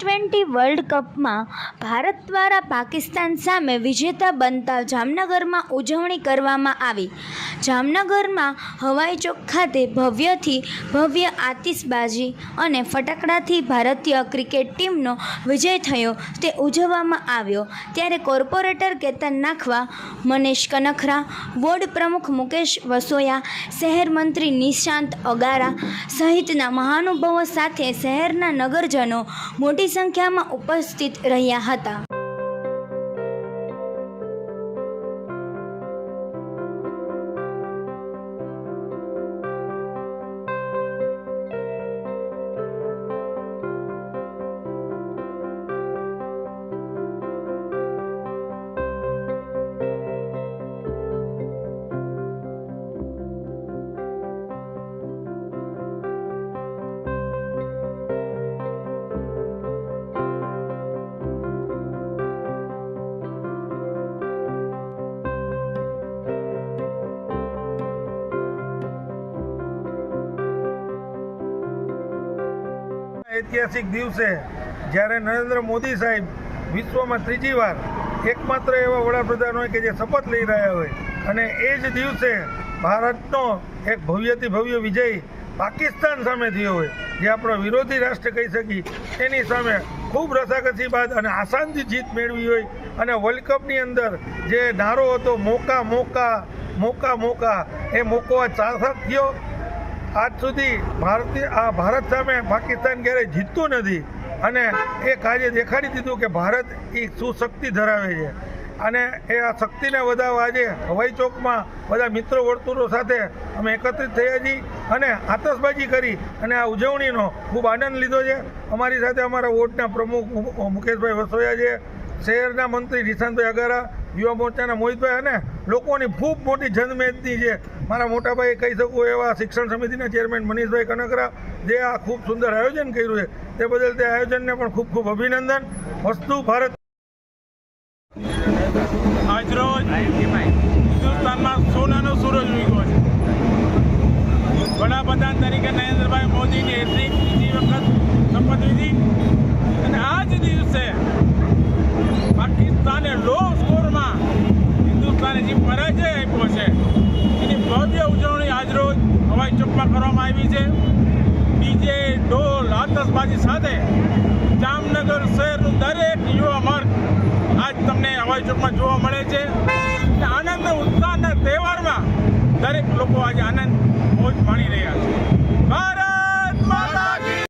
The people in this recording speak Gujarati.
T20 વર્લ્ડ કપમાં ભારત દ્વારા પાકિસ્તાન સામે વિજેતા બનતા જામનગરમાં ઉજવણી કરવામાં આવી। જામનગરમાં હવાઈ ચોક ખાતે ભવ્યથી ભવ્ય આતિશબાજી અને ફટાકડાથી ભારતીય ક્રિકેટ ટીમનો વિજય થયો તે ઉજવવામાં આવ્યો। ત્યારે કોર્પોરેટર કેતન નાખવા, મનીષ કનખરા, બોર્ડ પ્રમુખ મુકેશ વસોયા, શહેર મંત્રી નિશાંત અગારા સહિતના મહાનુભાવો સાથે શહેરના નગરજનો મોટી સંખ્યામાં ઉપસ્થિત રહ્યા હતા। ऐतिहासिक दिवसे જ્યારે નરેન્દ્ર મોદી સાહેબ વિશ્વમાં ત્રીજી વાર એકમાત્ર એવા વડાપ્રધાન હોય કે જે શપથ લઈ રહ્યા હોય અને એ જ દિવસે ભારતનો એક ભવ્યથી ભવ્ય વિજય પાકિસ્તાન સામે થયો હોય, જે આપણો વિરોધી રાષ્ટ્ર કહી શકી, એની સામે ખૂબ રસાકસી બાદ અને આસાનથી જીત મેળવી હોય અને વર્લ્ડ કપની અંદર જે નારો હતો મોકા મોકા મોકા મોકા, એ મોકો સાર્થક થયો। આજ સુધી ભારત સામે પાકિસ્તાન ક્યારેય જીતતું નથી અને એ આજે દેખાડી દીધું કે ભારત એ શું શક્તિ ધરાવે છે અને એ આ શક્તિને વધારવા આજે હવાઈ ચોકમાં બધા મિત્રો વર્તુળો સાથે અમે એકત્રિત થયા છીએ અને આતશબાજી કરી અને આ ઉજવણીનો ખૂબ આનંદ લીધો છે। અમારી સાથે અમારા વોર્ડના પ્રમુખ મુકેશભાઈ વસોયા છે, શહેરના મંત્રી નિશાંતભાઈ અગારા, યુવા મોરચાના મોહિતભાઈ અને લોકોની ખૂબ મોટી જનમેદની છે મારા મોટાભાઈ કહી શકું એવા શિક્ષણ સમિતિના ચેરમેન મનીષભાઈ કનકરા, જે આ ખૂબ સુંદર આયોજન કર્યું છે તે બદલ તે આયોજનને પણ ખૂબ ખૂબ અભિનંદન। વસ્તુ ભારત આજરોજ હિન્દુસ્તાનમાં સોનાનો સૂરજ ઉગ્યો છે। વડાપ્રધાન તરીકે નરેન્દ્રભાઈ મોદીની ત્રીજી વખત શપથવિધિ અને આ જ દિવસે પાકિસ્તાને લો સ્કોરમાં હિન્દુસ્તાને જે પરાજય આપ્યો છે એની ભવ્ય ઉજવણી આજરોજ હવાઈ ચોકમાં કરવામાં આવી છે। ડીજે, ઢોલ, આતશબાજી સાથે જામનગર શહેરનું દરેક યુવા માર્ગ આજ તમને હવાઈ ચોકમાં જોવા મળે છે। આનંદ ઉત્સાહના તહેવારમાં દરેક લોકો આજે આનંદ મોજ માણી રહ્યા છે। ભારત માતા કી